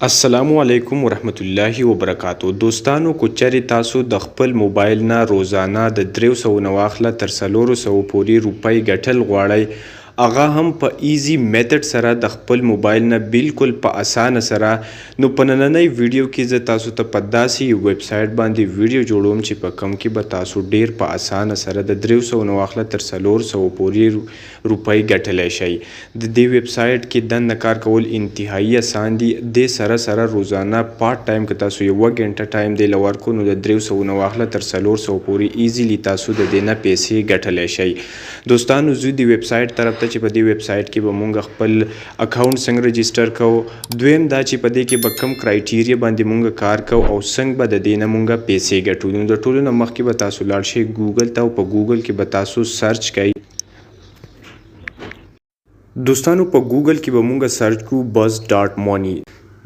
السلام علیکم ورحمت الله وبرکاتو. دوستانو کو چېرې تاسو د خپل موبایل نه روزانه د 300 نه واخله تر 400 پورې روپۍ ګټل غواړئ، هغه هم په ایزی میتھډ سره د خپل موبایل نه بالکل په اسانه سره. نو په نننۍ ویډیو کې زه تاسو ته په داسې یو ویب سایټ باندې ویډیو جوړوم چې په کوم کې به تاسو ډیر په اسانه سره د 300 نه واخله تر 400 پورې روپۍ ګټلی شئ. د دې ویب سایټ کې دننه کار کول انتهایی اسان دي. د سره روزانه پارت ټایم که تاسو یو غنټه ټایم دی لورکو نو د 300 نه واخله تر 400 پورې ایزیلی تاسو د دې نه پیسې ګټلی شئ. دوستانو زه د ویب سایټ طرف ته چې په دې ویب سایټ کې به مونږ خپل اکاونټ څنګه رجسټر کوو، دویم دا چې په دې کې به کوم کرایټیریا باندې مونږ کار کوو او څنګه به د دې نه مونږ پیسې ګټو. نو د ټولو نه مخکې به تاسو لاړ شئ ګوګل ته او په ګوګل کې به تاسو سرچ کوئ. دوستانو په ګوګل کې به مونږ سرچ کوو بز ډاټ مونی.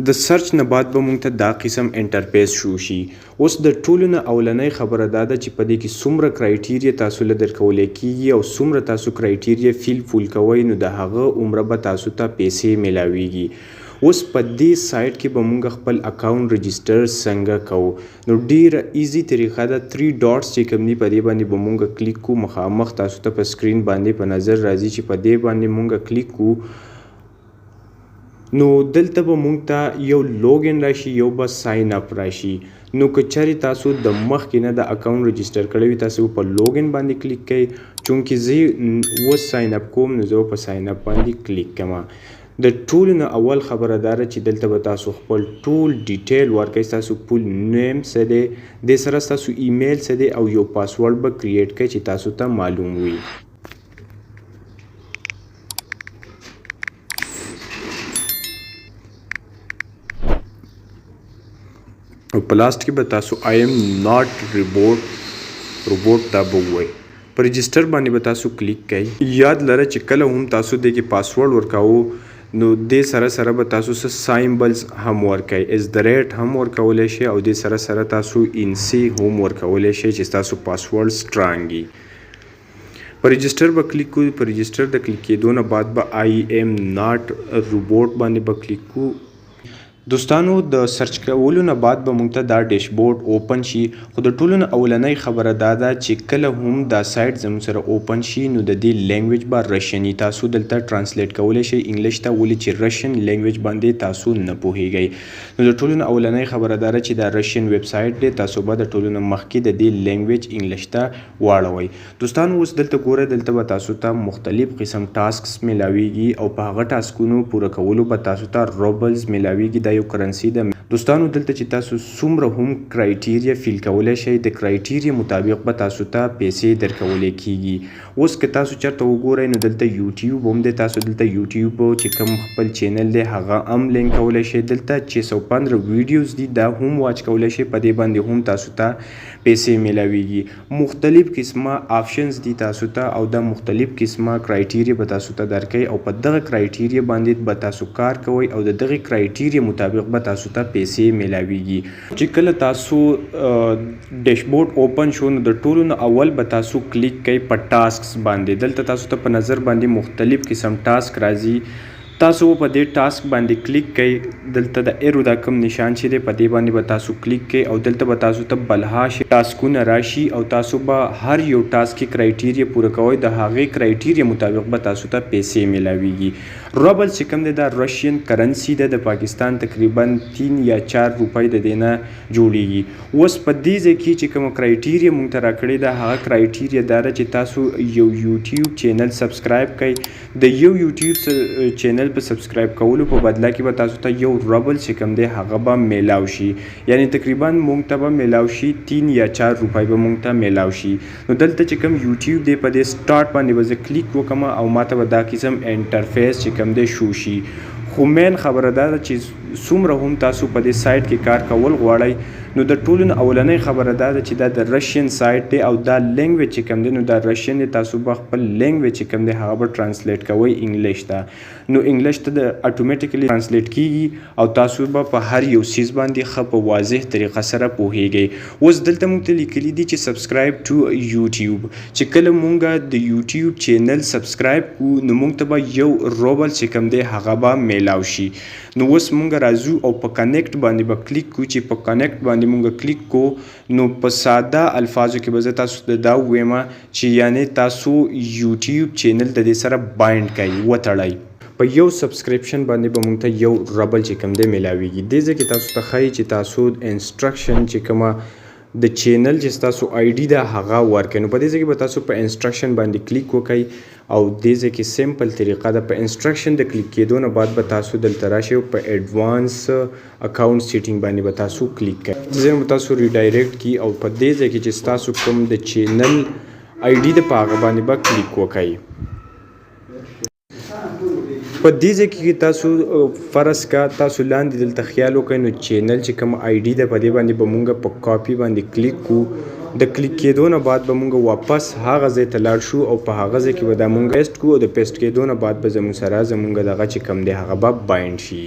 د سرچ نه بعد به مونږ ته دا قسم انټرفیس شو شي. اوس د ټولو نه اولنۍ خبره دا ده چې په دې کې څومره کرایټیریا تاسو له درکولی کیږي او څومره تاسو کرایټیریا فول کوئ نو د هغه عمره به تاسو ته پیسې میلاویږي. اوس په دې سایټ کې به مونږ خپل اکاونټ رجسټر څنګه کوو نو ډیره ایزی طریقه ده. 3 ډاټس چې کوم دي په دې باندې به مونږ کلیک کوو. مخامخ تاسو ته په سکرین باندې په نظر راځي چې په دې باندې مونږ کلیک کوو نو دلته به مونږ ته یو لوګین راشي یو به ساین اپ راشي. نو که چېرې تاسو د مخکې نه د اکاونټ رجسټر کړی وي تاسو په لوګین باندې کلیک کوئ. چونکې زه اوس ساین اپ کوم نو زه په ساین اپ باندې کلیک کوم. د ټولو نه اول خبره دا ده چې دلته به تاسو خپل ټول ډیټیل ورکوئ. ستاسو فول نیم څه دی، دې سره ستاسو ایمیل څه دی او یو پاسورډ به کریټ کړئ چې تاسو ته معلوم وي. او په لاست کې به تاسو آی ایم ناٹ روبوټ دا به ووایئ. په رجسټر باندې به تاسو کلیک کوئ. یاد لره چې کله هم تاسو دې کې پاسورډ ورکوو نو دې سره به تاسو څه سایمبلز هم ورکوئ، @@ هم ورکولی شئ او دې سره تاسو انسی هم ورکولی شئ چې تاسو پاسورډ سټرانګ وي. په رجسټر به کلیک کوو. په رجسټر د کلیک کېدو نه بعد به آی ایم ناٹ روبوټ باندې به کلیک کوو. دوستانو د سرچ کولو نه بعد به مونږ ته دا ډیشبورډ اوپن شي. خو د ټولو نه اولنۍ خبره دا ده چې کله هم دا سایټ زموږ سره اوپن شي نو د دې لینګویج به رشیني. تاسو دلته ټرانسلیټ کولی شئ انګلیش ته، ولې چې رشین لینګویج باندې تاسو نه پوهیږئ. نو د ټولو نه اولنۍ خبره دا ده چې دا رشین ویب سایټ دی. تاسو به د ټولو نه مخکې د دې لینګویج انګلیش ته واړوئ. دوستانو اوس دلته ګوره، دلته به تاسو ته مختلف قسم ټاسکس میلاویږي او په هغه ټاسکونو پوره کولو به تاسو ته روبلز میلاویږي. دا یو کرنسي ده. دوستانو دلته چې تاسو څومره هم کرایټیریا فیل کولی شئ د کرایټیریا مطابق به تاسو ته پیسې درکولی کیږي. اوس که تاسو چېرته وګورئ نو دلته یوټیوب هم دی. تاسو دلته یوټیوب چې کوم خپل چینل دی هغه هم لینک کولی شئ. دلته 615 ویډیوز دي دا هم واچ کولی شئ. په دې باندې هم تاسو ته پیسې میلاویږي. مختلف قسمه آپشنز دي تاسو ته او دا مختلف قسمه کرایټیریا به تاسو ته درکوي او په دغه کرایټیریا باندې به تاسو کار کوئ او د دغه کرایټیریا مطابق به تاسو ته پیسې میلاویږي. چې کله تاسو ډیشبورډ اوپن شو نو د ټولو نه اول به تاسو کلیک کوئ په ټاسکس باندې. دلته تاسو ته په نظر باندې مختلف قسم ټاسک راځي. تاسو په دې ټاسک باندې کلیک کوئ. دلته د ایرو دا کوم نشان چې دی په دې باندې به تاسو کلیک کوئ او دلته به تاسو ته بلها ټاسکونه راشي او تاسو به هر یو ټاسک کې کرایټیریا پوره کوئ. د هغې کرایټیریا مطابق به تاسو ته پیسې میلاویږي. روبل چې کوم دی دا رشین کرنسي ده. د پاکستان تقریبا 3 یا 4 روپۍ د دې نه جوړیږي. اوس په دې ځای کې چې کومه کرایټیریا مونږ ته راکړې ده هغه کرایټیریا دا ده چې تاسو یو یوټیوب چینل سبسکرایب کړئ. د یو یوټیوب چینل په سبسکرایب کولو په بدله کې به تاسو ته یو روبل چې کوم دی هغه به میلاو شي. یعنی تقریبا مونږ ته به میلاو شي 3 یا 4 روپۍ به مونږ ته میلاو شي. نو دلته چې کوم یوټیوب دی په دې سټارټ باندې به زه کلیک وکړم او ماته به دا قسم انټرفیس چې کوم دی شو شي. خو مین خبره دا ده چې څومره هم تاسو په دې سایټ کې کار کول غواړئ نو د ټولو نه اولنۍ خبره دا ده چې دا د رشین سایټ دی او دا لینګویج چې کوم دی نو دا رشین دی. تاسو به خپل لینګویج چې کوم دی هغه به ټرانسلیټ کوئ انګلیش ته. نو انګلیش ته د اتوماتیکلی ټرانسلیټ کیږي او تاسو به په هر یو سیز باندې ښه په واضح طریقه سره پوهیږئ. اوس دلته موږ ته لیکلي دي چې سبسکرایب ټو یوټیوب. چې کله مونږ د یوټیوب چینل سبسکرایب کوو نو مونږ ته به یو روبل چې کوم دی هغه به میلاو شي. نو اوس مونږ راځو او په کنیکټ باندې به کلیک کوو چې په کنیکټ باندې مونږ کلیک کو نو په ساده الفاظو کې به زه تاسو ته دا ووایم چې یعنې تاسو یوټیوب چینل د دې سره بایند کړئ وتړئ په یو سبسکرپشن باندې به مونږ ته یو ربل چې کوم دی میلاویږي دې ځای کې تاسو ته ښایي چې تاسو انسټرکشن چې کومه د چینل چې تاسو آی ډي ده هغه ورکړئ نو په دې ځای کې به تاسو په انسټرکشن باندې کلیک وکړئ او دې ځای کې سمپل طریقه ده په انسټرکشن د کلیک کېدو نه بعد به تاسو دلته راشئ او په ایډوانس اکاونټ سیټینګ باندې به تاسو کلیک کړئ ځای به تاسو ریډایرکټ کی او په دې ځای کې چې تاسو کوم د چینل آی ډي ده په هغه باندې به کلیک وکړئ په دې ځای کې تاسو فرض کا تاسو لاندې دلته خیال وکړئ نو چینل چې کوم آی ډي ده په دې باندې به مونږ په کاپي باندې کلیک کوو د کلیک کېدو نه بعد به مونږ واپس هغه ځای ته لاړ شو او په هغه ځای کې به دا مونږ پیسټ کوو او د پیسټ کېدو نه بعد به زموږ سره زمونږ دغه چې کوم دی هغه به بایند شي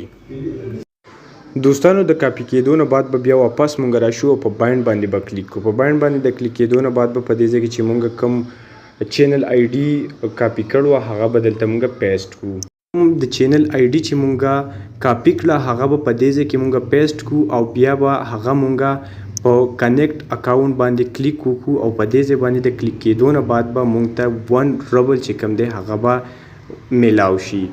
دوستانو د کاپی کېدو نه بعد به بیا واپس مونږ راشو او په بایند باندې به کلیک کوو په بایند باندې د کلیک کېدو نه بعد به په دې ځای کې چې مونږ کوم چینل آی ډي کاپی کړو هغه به دلته مونږ پیسټ کوو د چینل آی ډي چې مونږه کاپی کړه هغه به په دې ځای کې مونږ پیسټ کوو او بیا به هغه مونږه په کنیکټ اکاونټ باندې کلیک وکړو او په دې ځای باندې د کلیک کېدو نه بعد به مونږ ته 1 ربل چې کوم دی هغه به میلاو شي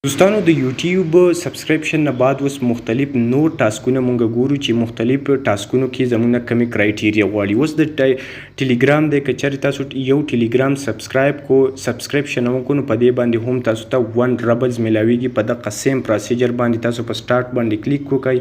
دوستانو د یوټیوب سبسکرپشن نه بعد اوس مختلف نور ټاسکونه مونږ ګورو چې مختلف ټاسکونو کې زموږ کمی کرایټیریا غواړي اوس د ټیلیګرام د کچاري تاسو یو ټیلیګرام سبسکرایب کو سبسکرپشن وکړو په دې باندې هم تاسو ته 1 ربلز میلاویږي په دغه سیم پروسیجر باندې تاسو په سٹارټ باندې کلیک وکړئ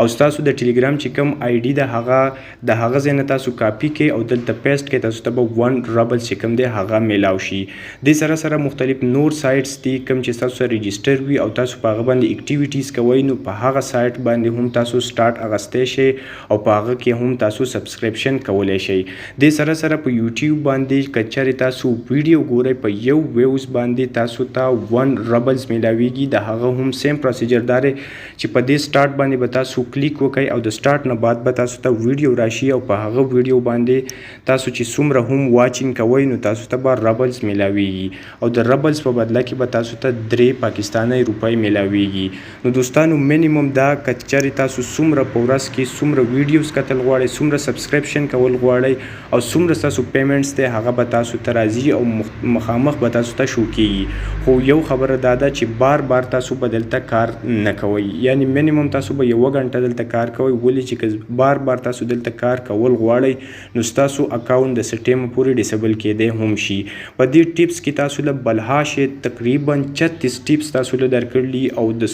او تاسو د ټیلیګرام چې کوم آی ډي د هغه ځای نه تاسو کاپی کړئ او دلته پیسټ کړئ تاسو ته به 1 ربل چې کوم دی هغه میلاو شي د سره مختلف نور سایټس دي کوم چې تاسو ريجستر وي او تاسو په هغه باندې اکټیویټیز کوئ نو په هغه سایټ باندې هم تاسو سٹارټ اغستی شئ او په هغه کې هم تاسو سبسکرپشن کولی شئ د سره په یوټیوب باندې که چېرې تاسو ویډیو ګورئ په یو ویوز باندې تاسو ته 1 ربلز میلاویږي د هغه هم سیم پروسیجر دا دی چې په دې سٹارټ باندې به تاسو کلیک وکړئ او د سٹارټ نه بعد به تاسو ته ویډیو راشي او په هغه ویډیو باندې تاسو چې څومره هم واچینګ کوئ نو تاسو ته به ربلز میلاویږي او د ربلز په بدله کې به تاسو ته 3 پاکستاني روپۍ میلاویږي نو دوستانو مینیمم دا که چېرې تاسو څومره په ورځ کې څومره ویډیوز کتل غواړئ څومره سبسکرپشن کول غواړئ او څومره ستاسو پیمنټس دی هغه به تاسو ته راځي او مخامخ به تاسو ته شو کېږي خو یو خبره دا ده چې بار دلته به دلته کار نه کوئ یعنی مینیمم تاسو به 1 غنټه دلته کار کوئ ولې چې بار تاسو دلته کار کول غواړئ نو ستاسو اکاونټ د څه ټیمه پورې ډیسیبل کېدی هم شي په دې ټیپس کې تاسو له بلها تقریبا 36 ټیپس تاسو له درکړلي او د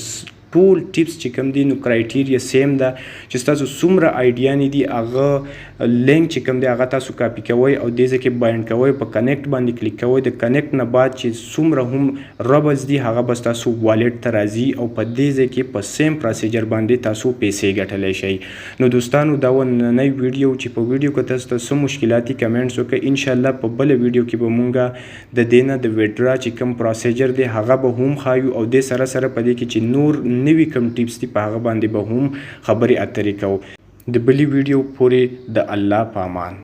ټول ټیپس چې کوم دي نو کرایټیریا سیم ده چې تاسو څومره آیډیا دي هغه لینک چې کوم دی هغه تاسو کاپی کوئ او دې ځای کې بایند کوئ په کنیکټ باندې کلیک کوئ د کنیکټ نه بعد چې څومره هم ربلز دي هغه بس تاسو والټ ته راځي او په دې ځای کې په سیم پروسیجر باندې تاسو پیسې ګټلی شئ نو دوستانو دا نننی ویډیو چې په ویډیو کې تاسو ته څه مشکلاتي کمنټس وکړئ انشاءالله په بله ویډیو کې به مونږ د دې نه د ویډرا چې کوم پروسیجر دی هغه به هم ښایو او دې سره په دې کې چې نور نوي کوم ټیپس دي په هغه باندې به هم خبرې اترې کوو د بلې ویډیو پورې د الله په امان